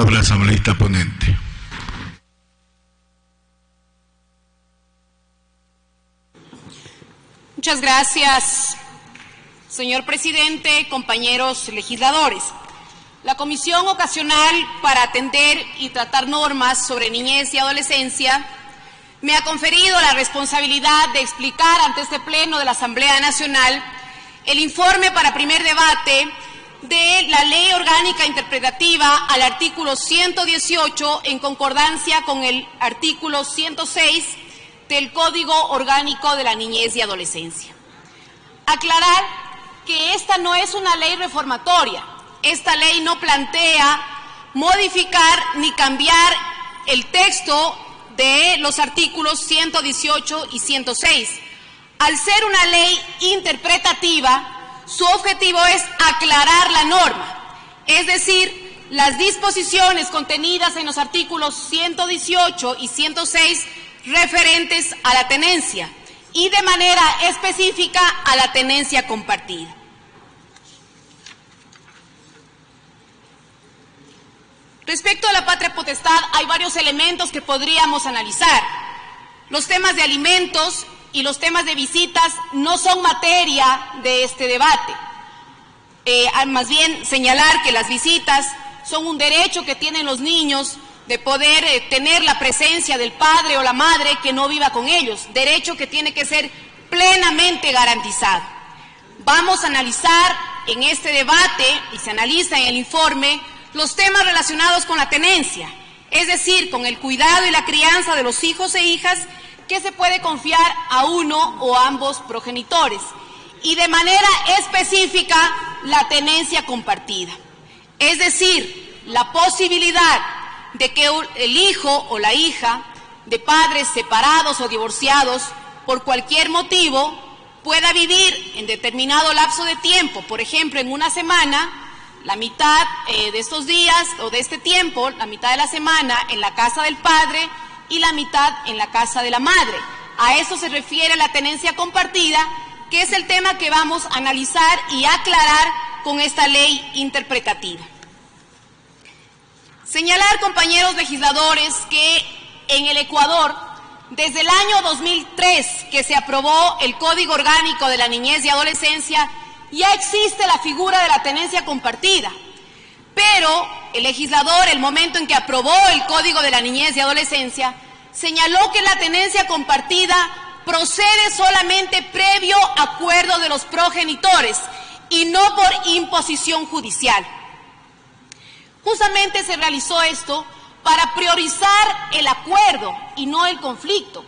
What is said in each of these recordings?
por la asambleísta ponente. Muchas gracias, señor presidente, compañeros legisladores. La Comisión Ocasional para atender y tratar normas sobre niñez y adolescencia me ha conferido la responsabilidad de explicar ante este Pleno de la Asamblea Nacional el informe para primer debate de la Ley Orgánica Interpretativa al artículo 118 en concordancia con el artículo 106 del Código Orgánico de la Niñez y Adolescencia. Aclarar que esta no es una ley reformatoria. Esta ley no plantea modificar ni cambiar el texto de los artículos 118 y 106. Al ser una ley interpretativa, su objetivo es aclarar la norma, es decir, las disposiciones contenidas en los artículos 118 y 106 referentes a la tenencia y de manera específica a la tenencia compartida. Respecto a la patria potestad, hay varios elementos que podríamos analizar. Los temas de alimentos y los temas de visitas no son materia de este debate. Más bien señalar que las visitas son un derecho que tienen los niños de poder tener la presencia del padre o la madre que no viva con ellos, derecho que tiene que ser plenamente garantizado. Vamos a analizar en este debate, y se analiza en el informe, los temas relacionados con la tenencia, es decir, con el cuidado y la crianza de los hijos e hijas que se puede confiar a uno o ambos progenitores, y de manera específica la tenencia compartida, es decir, la posibilidad de que el hijo o la hija de padres separados o divorciados por cualquier motivo pueda vivir en determinado lapso de tiempo, por ejemplo, en una semana, la mitad de estos días o de este tiempo, la mitad de la semana en la casa del padre y la mitad en la casa de la madre. A eso se refiere la tenencia compartida, que es el tema que vamos a analizar y aclarar con esta ley interpretativa. Señalar, compañeros legisladores, que en el Ecuador, desde el año 2003, que se aprobó el Código Orgánico de la Niñez y Adolescencia, ya existe la figura de la tenencia compartida, pero el legislador, el momento en que aprobó el Código de la Niñez y Adolescencia, señaló que la tenencia compartida procede solamente previo acuerdo de los progenitores y no por imposición judicial. Justamente se realizó esto para priorizar el acuerdo y no el conflicto,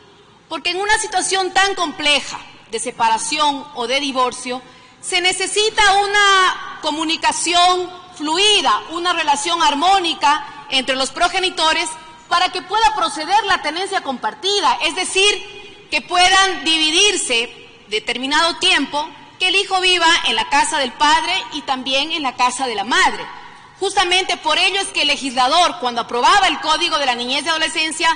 porque en una situación tan compleja de separación o de divorcio, se necesita una comunicación fluida, una relación armónica entre los progenitores para que pueda proceder la tenencia compartida, es decir, que puedan dividirse determinado tiempo, que el hijo viva en la casa del padre y también en la casa de la madre. Justamente por ello es que el legislador, cuando aprobaba el Código de la Niñez y Adolescencia,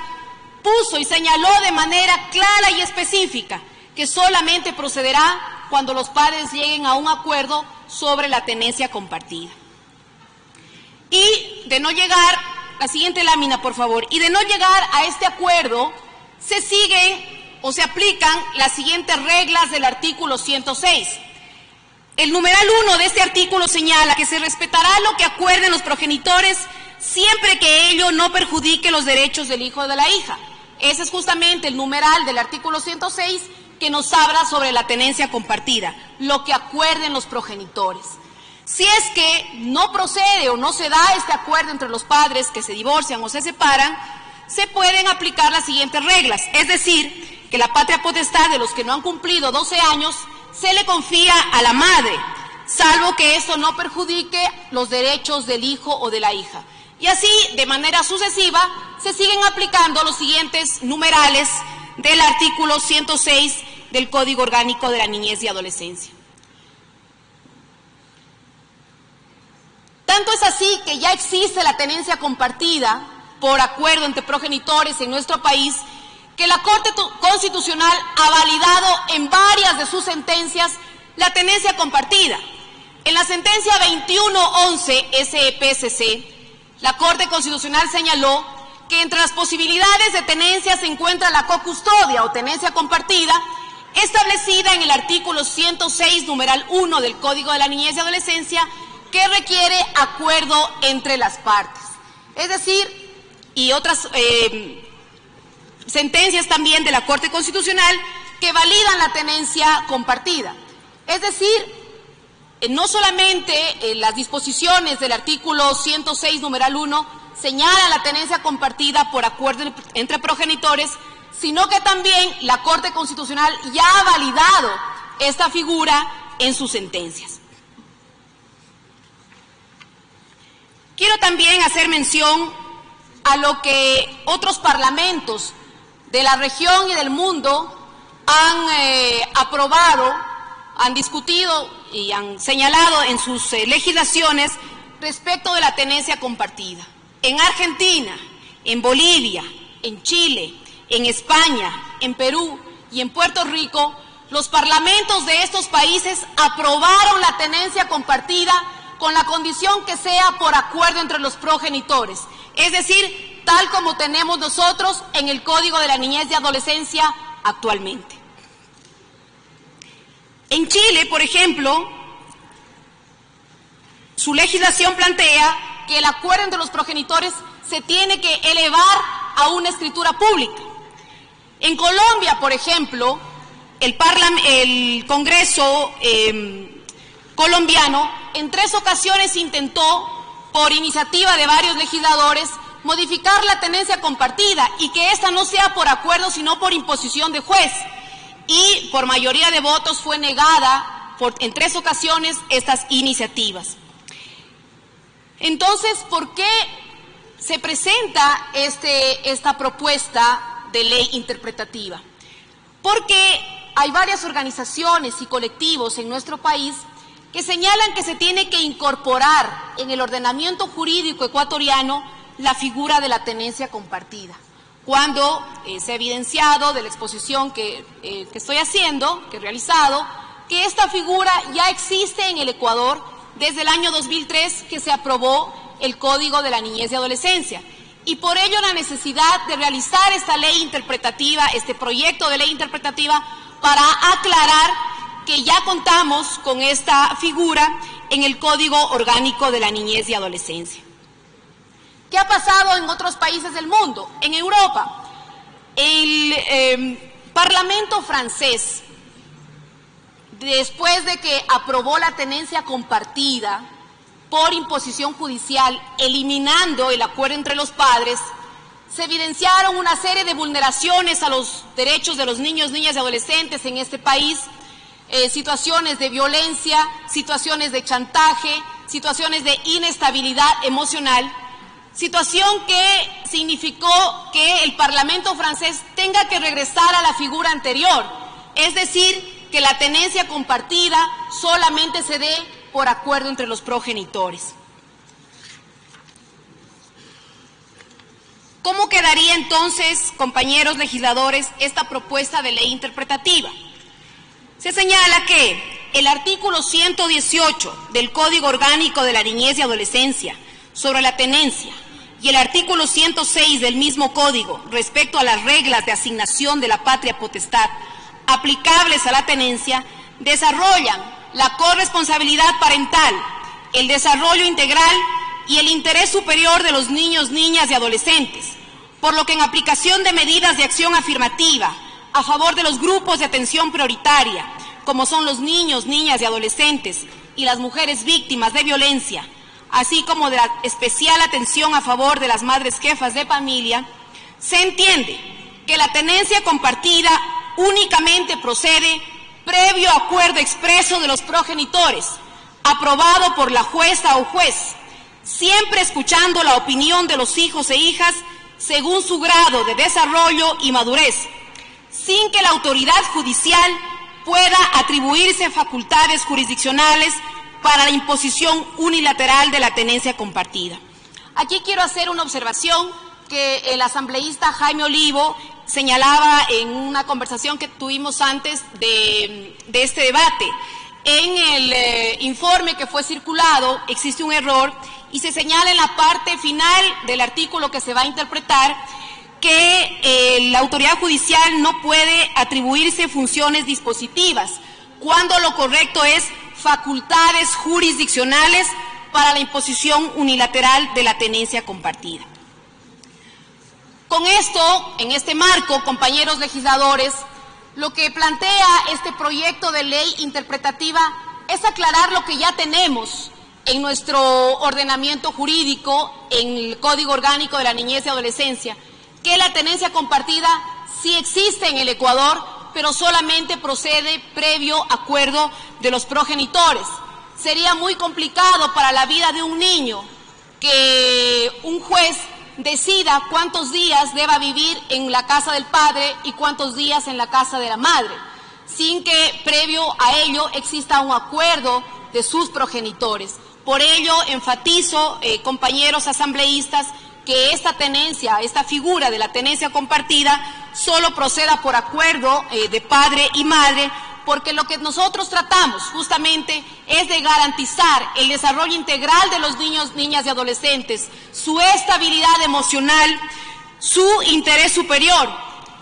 puso y señaló de manera clara y específica que solamente procederá cuando los padres lleguen a un acuerdo sobre la tenencia compartida. Y de no llegar, la siguiente lámina por favor, y de no llegar a este acuerdo, se siguen o se aplican las siguientes reglas del artículo 106. El numeral 1 de este artículo señala que se respetará lo que acuerden los progenitores siempre que ello no perjudique los derechos del hijo o de la hija. Ese es justamente el numeral del artículo 106 que nos habla sobre la tenencia compartida, lo que acuerden los progenitores. Si es que no procede o no se da este acuerdo entre los padres que se divorcian o se separan, se pueden aplicar las siguientes reglas, es decir, que la patria potestad de los que no han cumplido 12 años se le confía a la madre, salvo que esto no perjudique los derechos del hijo o de la hija. Y así, de manera sucesiva, se siguen aplicando los siguientes numerales del artículo 106 del Código Orgánico de la Niñez y Adolescencia. Tanto es así que ya existe la tenencia compartida por acuerdo entre progenitores en nuestro país, que la Corte Constitucional ha validado en varias de sus sentencias la tenencia compartida. En la sentencia 2111 SEPCC, La Corte Constitucional señaló que entre las posibilidades de tenencia se encuentra la cocustodia o tenencia compartida, establecida en el artículo 106, numeral 1 del Código de la Niñez y Adolescencia, que requiere acuerdo entre las partes. Es decir, y otras sentencias también de la Corte Constitucional que validan la tenencia compartida. Es decir, no solamente las disposiciones del artículo 106, numeral 1, señalan la tenencia compartida por acuerdo entre progenitores, sino que también la Corte Constitucional ya ha validado esta figura en sus sentencias. Quiero también hacer mención a lo que otros parlamentos de la región y del mundo han aprobado, han discutido y han señalado en sus legislaciones respecto de la tenencia compartida. En Argentina, en Bolivia, en Chile, en España, en Perú y en Puerto Rico, los parlamentos de estos países aprobaron la tenencia compartida con la condición que sea por acuerdo entre los progenitores, es decir, tal como tenemos nosotros en el Código de la Niñez y Adolescencia actualmente. En Chile, por ejemplo, su legislación plantea que el acuerdo entre los progenitores se tiene que elevar a una escritura pública. En Colombia, por ejemplo, el Congreso colombiano en 3 ocasiones intentó, por iniciativa de varios legisladores, modificar la tenencia compartida y que ésta no sea por acuerdo, sino por imposición de juez. Y por mayoría de votos fue negada en 3 ocasiones estas iniciativas. Entonces, ¿por qué se presenta esta propuesta de ley interpretativa? Porque hay varias organizaciones y colectivos en nuestro país que señalan que se tiene que incorporar en el ordenamiento jurídico ecuatoriano la figura de la tenencia compartida. Cuando se ha evidenciado de la exposición que estoy haciendo, que he realizado, que esta figura ya existe en el Ecuador desde el año 2003 que se aprobó el Código de la Niñez y Adolescencia. Y por ello la necesidad de realizar esta ley interpretativa, este proyecto de ley interpretativa, para aclarar que ya contamos con esta figura en el Código Orgánico de la Niñez y Adolescencia. ¿Qué ha pasado en otros países del mundo? En Europa, el Parlamento francés, después de que aprobó la tenencia compartida por imposición judicial, eliminando el acuerdo entre los padres, se evidenciaron una serie de vulneraciones a los derechos de los niños, niñas y adolescentes en este país, situaciones de violencia, situaciones de chantaje, situaciones de inestabilidad emocional, situación que significó que el Parlamento francés tenga que regresar a la figura anterior, es decir, que la tenencia compartida solamente se dé por acuerdo entre los progenitores. ¿Cómo quedaría entonces, compañeros legisladores, esta propuesta de ley interpretativa? Se señala que el artículo 118 del Código Orgánico de la Niñez y Adolescencia sobre la tenencia y el artículo 106 del mismo Código respecto a las reglas de asignación de la patria potestad aplicables a la tenencia desarrollan la corresponsabilidad parental, el desarrollo integral y el interés superior de los niños, niñas y adolescentes, por lo que en aplicación de medidas de acción afirmativa a favor de los grupos de atención prioritaria, como son los niños, niñas y adolescentes y las mujeres víctimas de violencia, así como de la especial atención a favor de las madres jefas de familia, se entiende que la tenencia compartida únicamente procede previo acuerdo expreso de los progenitores, aprobado por la jueza o juez, siempre escuchando la opinión de los hijos e hijas según su grado de desarrollo y madurez, sin que la autoridad judicial pueda atribuirse facultades jurisdiccionales para la imposición unilateral de la tenencia compartida. Aquí quiero hacer una observación que el asambleísta Jaime Olivo señalaba en una conversación que tuvimos antes de este debate. En el informe que fue circulado existe un error y se señala en la parte final del artículo que se va a interpretar que la autoridad judicial no puede atribuirse funciones dispositivas, cuando lo correcto es facultades jurisdiccionales para la imposición unilateral de la tenencia compartida. Con esto, en este marco, compañeros legisladores, lo que plantea este proyecto de ley interpretativa es aclarar lo que ya tenemos en nuestro ordenamiento jurídico, en el Código Orgánico de la Niñez y Adolescencia, que la tenencia compartida sí existe en el Ecuador, pero solamente procede previo acuerdo de los progenitores. Sería muy complicado para la vida de un niño que un juez decida cuántos días deba vivir en la casa del padre y cuántos días en la casa de la madre, sin que previo a ello exista un acuerdo de sus progenitores. Por ello, enfatizo, compañeros asambleístas, que esta tenencia, esta figura de la tenencia compartida, solo proceda por acuerdo de padre y madre, porque lo que nosotros tratamos justamente es de garantizar el desarrollo integral de los niños, niñas y adolescentes, su estabilidad emocional, su interés superior,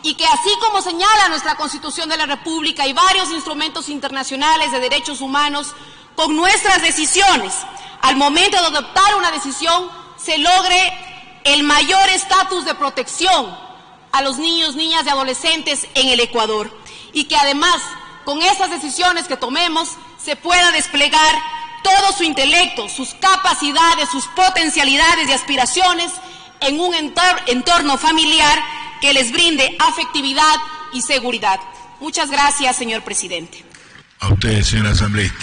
y que así como señala nuestra Constitución de la República y varios instrumentos internacionales de derechos humanos, con nuestras decisiones, al momento de adoptar una decisión, se logre el mayor estatus de protección a los niños, niñas y adolescentes en el Ecuador, y que además, con estas decisiones que tomemos, se pueda desplegar todo su intelecto, sus capacidades, sus potencialidades y aspiraciones en un entorno familiar que les brinde afectividad y seguridad. Muchas gracias, señor presidente. A ustedes, señor asambleísta.